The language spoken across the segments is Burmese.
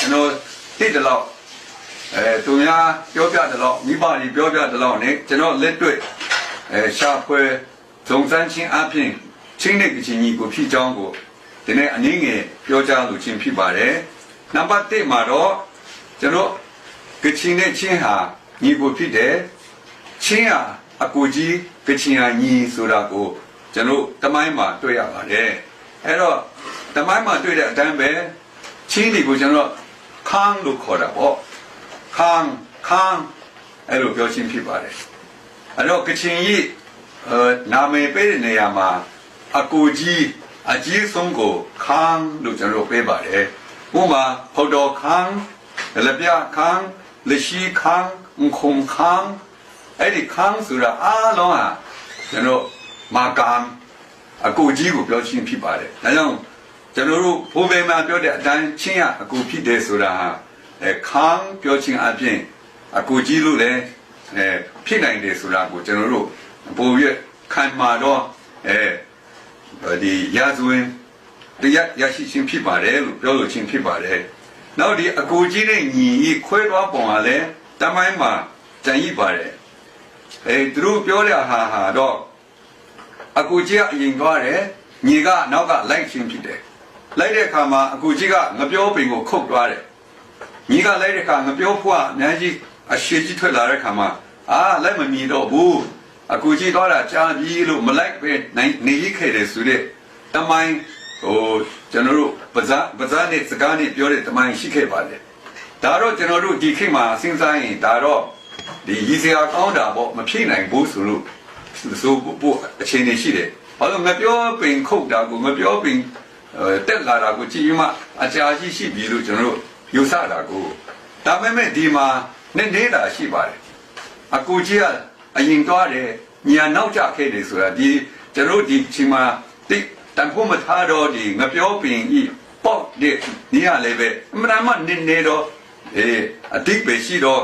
ကျွန်တော်တိတလောက်သူများပြောပြတယ်လို့မိဘတွေပြောပြတယ်လို့ ਨੇ ကျွန်တော်လက်တွေ့ရှာဖွေစုံစမ်းခြင်းအပြင်ချင်းတဲ့ကချင်ကြီးကိုဖြစ်ကြောင်းကိုဒီနေ့အနည်းငယ်ပြောကြားလိုခြင်းဖြစ်ပါတယ်နံပါတ်1မှာတော့ကျွန်တော်ကချင်နဲ့ချင်းဟာညီကိုဖြစ်တယ်ချင်းဟာအကူကြီးကချင်ဟာညီဆိုတာကိုကျွန်တော်တမိုင်းမှာတွေ့ရပါတယ်အဲ့တော့တမိုင်းမှာတွေ့တဲ့အတိုင်းပဲချင်းတွေကိုကျွန်တော်ခန်းလို့ခေါ်တာပေါ့ခန်းအဲ့လိုပြောချင်းဖြစ်ပါတယ်အဲ့တော့ကချင်ကြီးနာမည်ပေးတဲ့နေရာမှာအကူကြီးအကြီးဆုံးကိုခန်းလို့ကျွန်တော်ပေးပါတယ်ဥပမာဖော်တော်ခန်းလက်ပြခန်းလက်ရှိခန်းခုံခန်းအဲ့ဒီခန်းဆိုတာအားလုံးဟာကျွန်တော်မာကန်အကူကြီးကိုပြောချင်းဖြစ်ပါတယ်ဒါကြောင့်ကျွန်တော်တို့ဘိုးဘေးမှာပြောတဲ့အတိုင်းချင်းရအကူဖြစ်တယ်ဆိုတာဟာခန်းပြောချင်းအပြင်အကူကြီးလို့လည်းဖြစ်နိုင်တယ်ဆိုတာကိုကျွန်တော်တို့ပိုရခံမှာတော့ဒီရာဇဝင်တရားရရှိခြင်းဖြစ်ပါတယ်လို့ပြောလို့ချင်းဖြစ်ပါတယ်နောက်ဒီအကူကြီးနဲ့ညီခွဲသွားပုံကလည်းတမိုင်းမှာကြံရည်ပါတယ်သူတို့ပြောတဲ့ဟာတော့အကူကြီးကအရင်သွားတယ်ညီကနောက်ကလိုက်ချင်းဖြစ်တယ်လိုက်တဲ့အခါမှာအကူကြီးကငပြောပင်ကိုခုတ်သွားတယ်ညီကလိုက်တဲ့အခါငပြောဖွားအများကြီးအရှိကြီးထွက်လာတဲ့အခါမှာလိုက်မမြင်တော့ဘူးအကူကြီးသွားတာကြားပြီးလို့မလိုက်ပဲနေရခဲ့တယ်ဆိုတဲ့တမိုင်းကျွန်တော်တို့ပဇာနဲ့စကားနဲ့ပြောတဲ့တမိုင်းရှိခဲ့ပါတယ်ဒါတော့ကျွန်တော်တို့ဒီခေတ်မှာစဉ်းစားရင်ဒါတော့ဒီရည်စရာကောင်းတာပေါ့မဖြစ်နိုင်ဘူးဆိုလို့ပို့အခြေအနေရှိတယ်ဘာလို့ငပြောပင်ခုတ်တာကိုငပြောပင်တက်လာတာကိုကြည့်ပြီးမှအကြာကြီးရှိပြီလို့ကျွန်တော်တို့ယူဆတာကိုဒါပေမဲ့ဒီမှာနေတာရှိပါတယ်အကူကြီးကအရင်သွားတယ်ညာနောက်ကျခဲ့တယ်ဆိုတာဒီကျွန်တော်ဒီချိန်မှာတိတန်ဖို့မထားတော့ဒီငပြောပင်ဤပေါ့တဲ့နေရလည်းပဲအမှန်မှနေတော့အတိတ်ပဲရှိတော့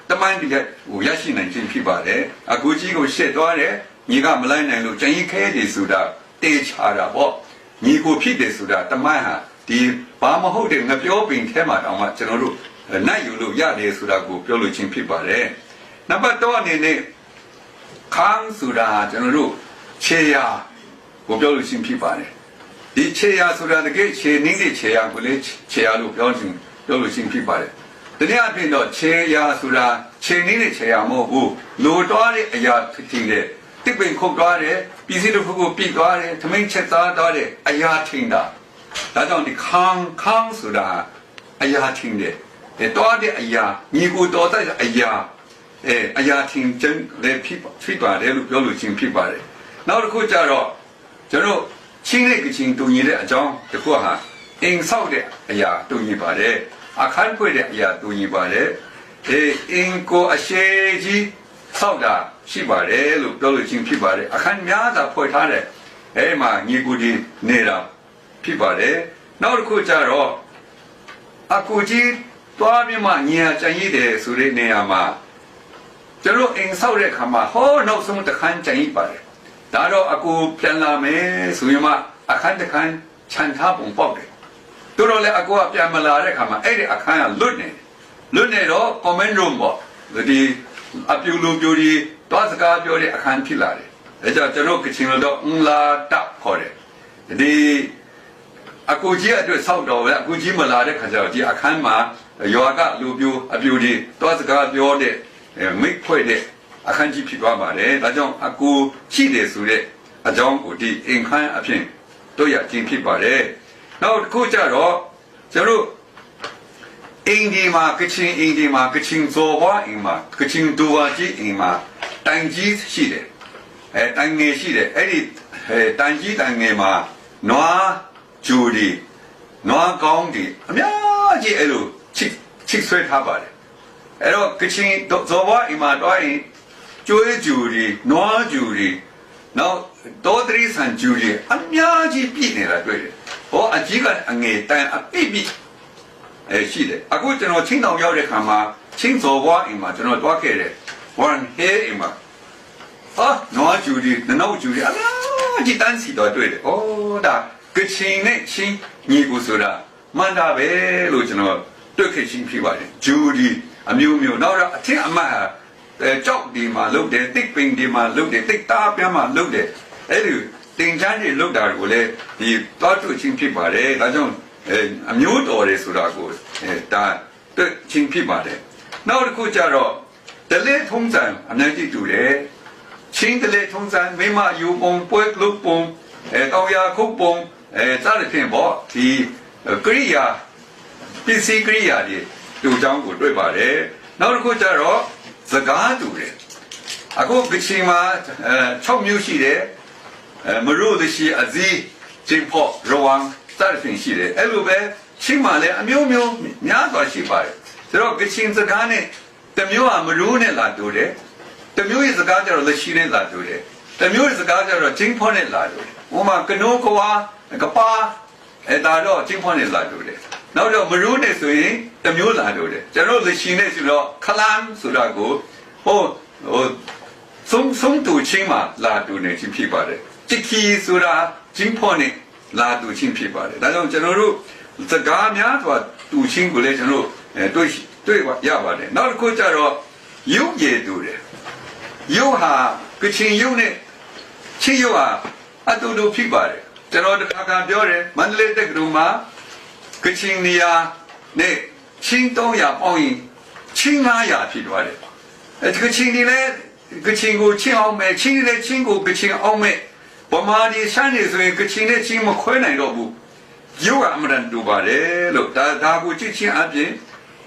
တမိုင်းတကဟိုရရှိနိုင်ခြင်းဖြစ်ပါတယ်အကူကြီးကိုရှက်သွားတယ်ညီကမလိုက်နိုင်လို့ကြင်ရင်ခဲတယ်ဆိုတာတေချာတာပေါ့ညီကိုဖြစ်တယ်ဆိုတာတမိုင်းဟာဒီဘာမဟုတ်တဲ့ငပြောပင်ထဲမှာတောင်မှကျွန်တော်တို့နိုင်ယူလို့ရတယ်ဆိုတာကိုပြောလို့ချင်းဖြစ်ပါတယ်နံပါတ်3အနေနဲ့ခန်းဆိုတာကျွန်တော်တို့ခြေရာကိုပြောလို့ချင်းဖြစ်ပါတယ်ဒီခြေရာဆိုတာတကယ်ခြေနှင်းတဲ့ခြေရာကိုလေခြေရာလို့ပြောလို့ချင်းဖြစ်ပါတယ်တနည်းအားဖြင့်တော့ခြေရာဆိုတာခြေနှင်းတဲ့ခြေရာမဟုတ်ဘူးလိုတော့တဲ့အရာဖြစ်တဲ့တစ်ပင်ခုတ်သွားတယ်ပြည်စည်းတစ်ခုကိုပြစ်သွားတယ်သမင်းချက်သားသွားတယ်အရာထင်တာဒါကြောင့်ဒီခန်းဆိုတာအရာထင်တယ်တော့တဲ့အရာညီကိုတော်တဲ့အရာအရာထင်ခြင်းလည်းဖြစ်ပါတယ်လို့ပြောလို့ချင်းဖြစ်ပါတယ်နောက်တစ်ခုကျတော့ကျွန်တော်ချင်းတဲ့ကချင်းတူညီတဲ့အကြောင်းတစ်ခုဟာအင်းဆောက်တဲ့အရာတူညီပါတယ်အခန်းဖွင့်တဲ့အရာတူညီပါတယ်အင်းကိုအရှိကြီးဆောက်တာရှိပါတယ်လို့ပြောလို့ချင်းဖြစ်ပါတယ်အခန်းများစွာဖွင့်ထားတဲ့အဲ့မှာညီကိုဒီနေတာဖြစ်ပါတယ်နောက်တစ်ခုကျတော့အကူကြီးသွားပြီးမှညီအကြံရည်တယ်ဆိုတဲ့နေရာမှာကျွန်တော်အင်းဆောက်တဲ့ခါမှာဟောနောက်ဆုံးတစ်ခန်းကြံရည်ပါတယ်ဒါတော့အကူပြန်လာမယ်ဆိုရင်မှအခန်းတစ်ခန်းခြံထားပုံပေါက်တယ်တို့တော့လေအကူကပြန်မလာတဲ့ခါမှာအဲ့ဒီအခန်းကလွတ်နေတော့ comment room ပေါ့ဒီအပြူလူပြူဒီတွားစကားပြောတဲ့အခန်းဖြစ်လာတယ်ဒါကြောင့်ကျွန်တော်ကချင်လို့တော့လာတပ်ခေါ်တယ်ဒီအကူကြီးအတွက်ဆောက်တော်ပဲအကူကြီးမလာတဲ့ခါကျတော့ဒီအခန်းမှာရွာကလူပြူအပြူဒီတွားစကားပြောတဲ့မိတ်ဖွဲ့တဲ့အခန်းကြီးဖြစ်သွားပါတယ်ဒါကြောင့်အကူရှိတယ်ဆိုတဲ့အကြောင်းကိုဒီအင်ခန်းအဖြစ်တို့ရခြင်းဖြစ်ပါတယ်နောက်တစ်ခုကျတော့ကျွန်တော်အင်ဒီမှာကချင်အင်ဒီမှာကချင်ဇော်ဝါအင်မှာကချင်ဒူဝါကြီးအင်မှာတိုင်ကြီးရှိတယ်တိုင်ငယ်ရှိတယ်အဲ့ဒီတိုင်ကြီးတိုင်ငယ်မှာနွားဂျူဒီနွားကောင်းဒီအများကြီးအဲ့လိုချစ်ဆွဲထားပါတယ်အဲ့တော့ကချင်ဇော်ဝါအင်မှာတော့ကျွေးဂျူဒီနွားဂျူဒီနောက်多的산 주리အများကြီးပြည့်နေတာတွေ့တယ်ဟောအကြီးကအငယ်တန်အပြည့်ပြည့်ရှိတယ်အခုကျွန်တော်ချင်းတောင်ရောက်တဲ့ခါမှာချင်းစော်ဘွားအိမ်မှာကျွန်တော်တွားခဲ့တယ်one hair အိမ်မှာနွားဂျူဒီနောက်ဂျူဒီအများကြီးတန်းစီတော့တွေ့တယ်ဒါကချင်နဲ့ချင်းညီကိုဆိုတာမှန်တာပဲလို့ကျွန်တော် တွေ့ခဲ့ချင်းဖြစ်ပါတယ်ဂျူဒီအမျိုးမျိုးနောက်တော့အထက်အမတ်ကြောက်ဒီမှာလုပ်တယ်တစ်ပင်ဒီမှာလုပ်တယ်တစ်သားပြမ်းမှာလုပ်တယ်အဲ့ဒီတင်ချမ်းတွေလုပ်တာကိုလည်းဒီတောတွေ့ချင်းဖြစ်ပါတယ်ဒါကြောင့်အမျိုးတော်တယ်ဆိုတာကိုဒါတွေ့ချင်းဖြစ်ပါတယ်နောက်တစ်ခုကျတော့တလေထုံးစံအများကြီးတူတယ်ချင်းတလေထုံးစံမိမယူပုံပွဲလုပုံတောင်ရခုတ်ပုံစသဖြင့်ပေါ့ဒီကရိယာပစ္စည်းကရိယာတွေတူချောင်းကိုတွေ့ပါတယ်နောက်တစ်ခုကျတော့စကားတူတယ်အခုကချင်မှာ6မျိုးရှိတယ်မရိုးသရှိအဇီဂျင်ဖော့ရဝမ်စသဖြင့်ရှိတယ်အဲ့လိုပဲချင်းမှာလည်းအမျိုးမျိုးများစွာရှိပါတယ်ဆိုတော့ကချင်စကားနဲ့တမျိုးကမရိုးနဲ့လာတူတယ်တမျိုးရဲ့စကားကျတော့လက်ရှိနဲ့လာတူတယ်တမျိုးရဲ့စကားကျတော့ဂျင်ဖော့နဲ့လာတူတယ်ဥပမာကနိုးကွာကပါဒါတော့ဂျင်ဖော့နဲ့လာတူတယ်နောက်တော့မရိုးနဲ့ဆိုရင်တမျိုးလာတူတယ်ကျွန်တော်လက်ရှိနဲ့ဆိုတော့ခလန်ဆိုတာကိုဆုံးတူချင်းမှာလာတူနေချင်းဖြစ်ပါတယ်ချစ်ခီဆိုတာဂျင်ဖော့နဲ့လာတူချင်းဖြစ်ပါတယ်ဒါကြောင့်ကျွန်တော်တို့စကားများစွာတူချင်းကိုလည်းကျွန်တော်တွေ့ရပါတယ်နောက်တစ်ခုကျတော့ရုပ်ရည်တူတယ်ရုပ်ဟာကချင်ရုပ်နဲ့ချင်းရုပ်ဟာအတူတူဖြစ်ပါတယ်ကျွန်တော်တခါကပြောတယ်မန္တလေးတက္ကသိုလ်မှာကချင်နေရာနဲ့ချင်း300ပေါင်းရင်ချင်း900ဖြစ်သွားတယ်ကချင်ဒီလည်းကချင်ကိုချင်းအောင်မယ်ချင်းလည်းချင်းကိုကချင်အောင်မယ်ဗမာဒီရှမ်းနေဆိုရင်ကချင်နဲ့ချင်းမခွဲနိုင်တော့ဘူးရုပ်ကအမှန်တူပါတယ်လို့ဒါကိုကြည့်ချင်းအပြင်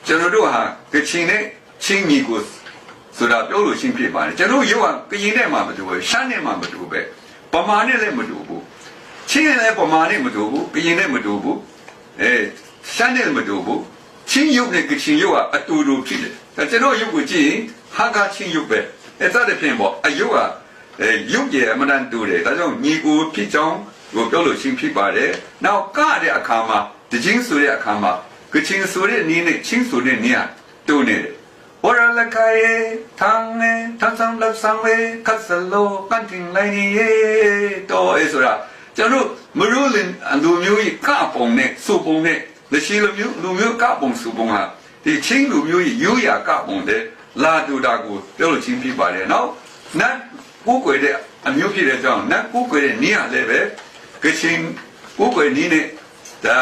ကျွန်တော်တို့ဟာကချင်နဲ့ချင်းညီကိုဆိုတာပြောလို့ရှင်းဖြစ်ပါတယ်ကျွန်တော်ရုပ်ကကရင်နဲ့မှမတူဘူးရှမ်းနဲ့မှမတူပဲဗမာနဲ့လည်းမတူဘူးချင်းနဲ့ဗမာနဲ့မတူဘူးကရင်နဲ့မတူဘူးရှမ်းနဲ့မတူဘူးချင်းရုပ်နဲ့ကချင်ရုပ်ကအတူတူဖြစ်တယ်ဒါကျွန်တော်ရုပ်ကိုကြည့်ရင်ဟာကချင်းရုပ်ပဲအဲ့ဒါတည်းဖြစ်ပေါ့အယုတ်ကရုပ်ရဲ့အမှန်တူတယ်ဒါကြောင့်ညီကိုဖြစ်ကြောင်းကိုပြောလို့ရှင်းဖြစ်ပါတယ်နောက်ကတဲ့အခါမှာတချင်းဆိုတဲ့အခါမှာကချင်ဆိုတဲ့နည်းနဲ့ချင်းဆိုတဲ့နည်းတူနေတယ်ဝရလကယေထန်းနေထန်းဆောင်လက်ဆောင်ဝေခတ်စလိုကန်တင်လိုက်နေတော့အဲဆိုတာကျွန်တော်မရိုးလင်လူမျိုးကြီးကပုံနဲ့စုပုံနဲ့လက်ရှိလူမျိုးကပုံစုပုံဟာဒီချင်းလူမျိုးကြီးရိုးရာကပုံတဲ့လာတူတာကိုပြောလို့ချင်းဖြစ်ပါတယ်နော်နတ်ကိုယ်ွယ်တဲ့အမျိုးဖြစ်တဲ့ကြောင့်နတ်ကိုယ်ွယ်တဲ့နည်းဟာလည်းပဲကချင်ကိုယ်ွယ်နည်းနဲ့ဒါ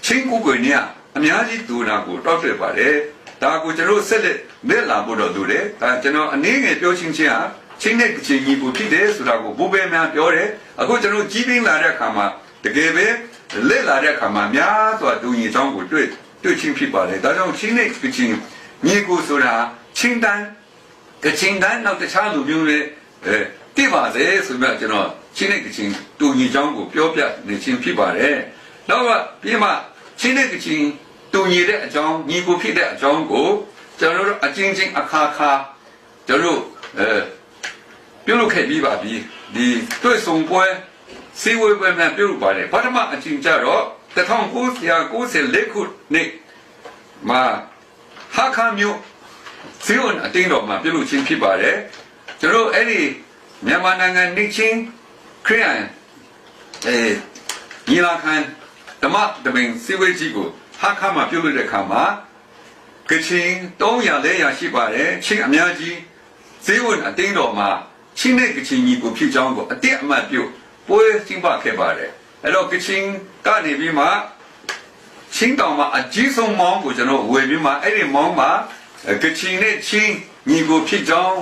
ချင်းကိုယ်ွယ်နည်းအများကြီးတူတာကိုတောက်တွေ့ပါတယ်ဒါကိုကျွန်တော်ဆက်လက်လာဖို့တော့လိုတယ်ဒါကျွန်တော်အနေငယ်ပြောချင်းချင်းဟာချင်းနဲ့ကချင်ညီကိုဖြစ်တယ်ဆိုတာကိုဘိုးဘဲများပြောတယ်အခုကျွန်တော်ကြီးပင်းလာတဲ့အခါမှာတကယ်ပဲလက်လာတဲ့အခါမှာများစွာတူညီချောင်းကိုတွေ့ချင်းဖြစ်ပါတယ်ဒါကြောင့်ချင်းနဲ့ကချင်ညီကိုဆိုတာချင်းတန်းကချင်တန်းနောက်တခြားလူမျိုးတွေတိပါစေဆိုပြီးကျွန်တော်ချင်းနဲ့ကချင်တူညီချောင်းကိုပြောပြနေချင်းဖြစ်ပါတယ်နောက်ကပြီးမှချင်းနဲ့ကချင်တူညီတဲ့အကြောင်းညီကိုဖြစ်တဲ့အကြောင်းကိုကျွန်တော်တို့အချင်းချင်းအခါခါကျွန်တော်ပြုလုပ်ခဲ့ပြီးပါပြီဒီတွေ့ဆုံပွဲစီဝေပွဲမှာပြုလုပ်ပါတယ်ပထမအချင်းကြတော့1994ခုနှစ်မှာဟာခါမျိုးစီဝန်အတင်းတော်မှာပြုလုပ်ခြင်းဖြစ်ပါတယ်ကျွန်တော်အဲ့ဒီမြန်မာနိုင်ငံနေချင်းခရီးယန်ညီလာခံဓမ္မတမင်စီဝေကြီးကိုဟာခါမှာပြုလုပ်တဲ့အခါမှာကချင်300-400ရှိပါတယ်ချင်းအများကြီးဇေဝန်အတင်းတော်မှာချင်းနဲ့ကချင်ညီကိုဖြစ်ကြောင်းကိုအတိအမှတ်ပြုပွဲကျင်းပခဲ့ပါတယ်အဲ့တော့ကချင်ကနေပြီးမှချင်းတောင်မှာအကြီးဆုံးမောင်းကိုကျွန်တော်ဝယ်ပြီးမှအဲ့ဒီမောင်းမှာကချင်နဲ့ချင်းညီကိုဖြစ်ကြောင်း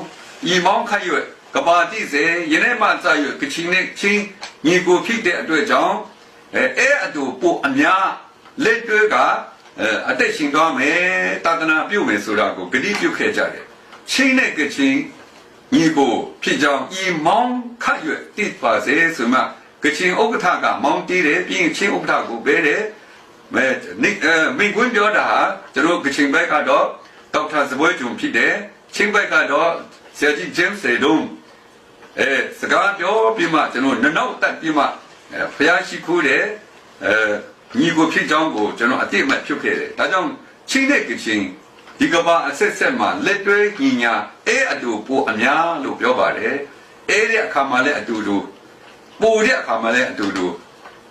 ဤမောင်းခရွက်ကဘာတိစေယနေ့မှစရွက်ကချင်နဲ့ချင်းညီကိုဖြစ်တဲ့အတွက်ကြောင့်အဲ့အတူပိုအများလက်တွဲကအသက်ရှင်သွားမယ်တာသနာပြုမယ်ဆိုတာကိုဂတိပြုခဲ့ကြတယ်ချင်းနဲ့ကချင်ညီကိုဖြစ်ကြောင်းဤမောင်းခရွက်တိပါစေဆိုမှကချင်ဥက္ကဋ္ဌကမောင်းတီးတယ်ပြီးရင်ချင်းဥက္ကဋ္ဌကိုဘဲတယ်မိကွင်းပြောတာဟာကျွန်တော်ကချင်ဘက်ကတော့ဒေါက်တာစပွဲကျုံဖြစ်တယ်ချင်းဘက်ကတော့ဆရာကြီးဂျင်းစေဒုံစကားပြောပြီးမှကျွန်တော်နောက်တက်ပြီးမှဖျားရှိခိုးတယ်ညီကိုဖြစ်ကြောင်းကိုကျွန်တော်အတိအမှတ်ပြုခဲ့တယ်ဒါကြောင့်ချင်းတဲ့ကချင်ဒီကဘာအဆက်မှာလက်တွဲညီညာအတူပိုအများလို့ပြောပါတယ်တဲ့အခါမှာလည်းအတူတူပိုတဲ့အခါမှာလည်းအတူတူ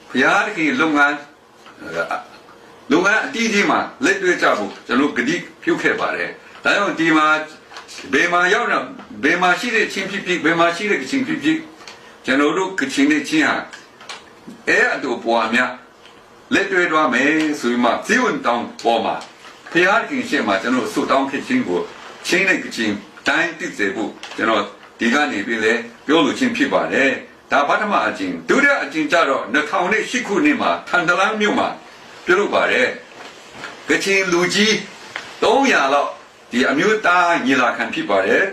ဘုရားတခင်လုပ်ငန်း လုပ်ငန်းအတီးကြီးမှာလက်တွေ့ကြဖို့ကျွန်တော်ဂတိပြုခဲ့ပါတယ်ဒါကြောင့်ဒီမှာဘယ်မှာရောက်တော့ဘယ်မှာရှိတဲ့ချင်းဖြစ်ဖြစ်ဘယ်မှာရှိတဲ့ကချင်ဖြစ်ဖြစ်ကျွန်တော်တို့ကချင်နဲ့ချင်းဟာအတူပွားများလက်တွေ့သွားမယ်ဆိုပြီးမှဇီဝန်တောင်းပေါ်မှာဖျားကင်ရှင်းမှာကျွန်တော်ဆုတောင်းဖြစ်ခြင်းကိုချင်းနဲ့ကချင်တိုင်းတည်စေဖို့ကျွန်တော်ဒီကနေပြီးလဲပြောလို့ချင်းဖြစ်ပါတယ်ဒါပထမအကျင့်ဒုတိယအကျင့်ကြတော့2008ခုနှစ်မှာထန်တလန်းမြို့မှာပြုလုပ်ပါတယ်ကချင်လူကြီး300လောက်ဒီအမျိုးသားညီလာခံဖြစ်ပါတယ်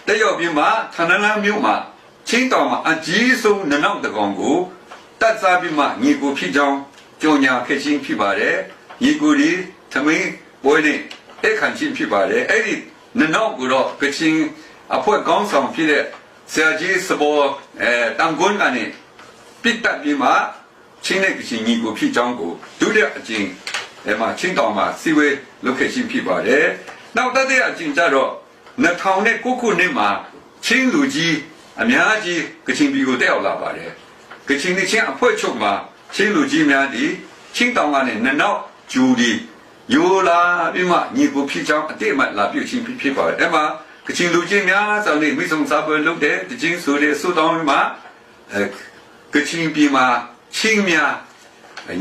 တယောက်ပြမှာထန်တလန်းမြို့မှာချင်းတောင်မှာအကြီးဆုံးနနောက်တကောင်ကိုတတ်စားပြီးမှညီကိုဖြစ်ကြောင်းကြော်ညာခဲ့ခြင်းဖြစ်ပါတယ်ညီကိုဒီသမင်းပွဲနဲ့အခန့်ချင်းဖြစ်ပါတယ်အဲ့ဒီနနောက်ကိုတော့ကချင်အဖွဲ့ကောင်းဆောင်ဖြစ်တဲ့ဆရာကြီးစပေါ်တန်ကွန်းကနေပြစ်တက်ပြီးမှချင်းနဲ့ကချင်ညီကိုဖြစ်ကြောင်းကိုဒုတိယအကျင့်မှာချင်းတောင်မှာစီဝဲလုပ်ခဲ့ခြင်းဖြစ်ပါတယ်နောက်တတိယအကျင့်ကြတော့2009ခုနှစ်မှာချင်းလူကြီးအများကြီးကချင်ပြည်ကိုတက်ရောက်လာပါတယ်ကချင်နဲ့ချင်းအဖွဲ့ချုပ်မှာချင်းလူကြီးများဒီချင်းတောင်ကနေနနောက်ဂျူဒီယိုလာပြီးမှညီကိုဖြစ်ကြောင်းအတိအမှတ်လာပြုချင်းဖြစ်ပါတယ်အဲ့မှာကချင်လူကြီးများစောင့်နေမိဆုံးစားပွဲလုပ်တဲ့တချင်းဆိုတဲ့ဆုတောင်းမှာကချင်ပြည်မှာချင်းများ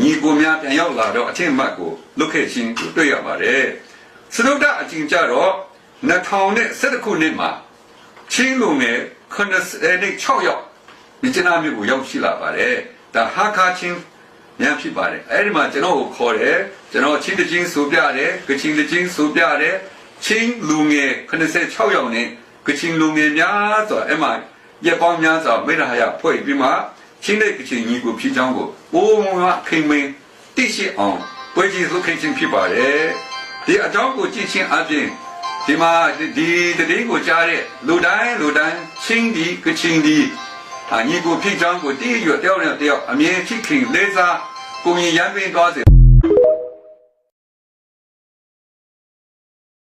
ညီကိုများပြန်ရောက်လာတော့အထင်မှတ်ကိုလုတ်ခဲ့ချင်းတွေ့ရပါတယ်စရုဒ္ဒအကျဉ်းကြတော့2011ခုနှစ်မှာချင်းလူငယ်96ယောက်မြစ်နာမြို့ကိုရောက်ရှိလာပါတယ်ဒါဟာခါချင်းများဖြစ်ပါတယ်အဲ့ဒီမှာကျွန်တော်ကိုခေါ်တယ်ကျွန်တော်ချင်းတချင်းဆိုပြတယ်ကချင်တချင်းဆိုပြတယ်ချင်းလူငယ်96ယောက်နဲ့ကချင်လူငယ်များဆိုအဲ့မှာရပောင်းများစွာမိရဟယဖွဲ့ပြီးမှချင်းတဲ့ကချင်ညီကိုဖြစ်ကြောင်းကိုအိုးမွားခင်မင်းတိရှိအောင်ပွဲကြီးစုခင်ချင်းဖြစ်ပါတယ်ဒီအကြောင်းကိုကြည့်ချင်းအပြင်ဒီမှာဒီတတိကိုကြားတဲ့လူတိုင်းချင်းဒီကချင်ဒီညီကိုဖြစ်ကြောင်းကိုတည်ရွတ်တယောက်နဲ့တယောက်အမြဲချစ်ခင်လေးစားကိုရင်ရမ်းပင်းသွားစေ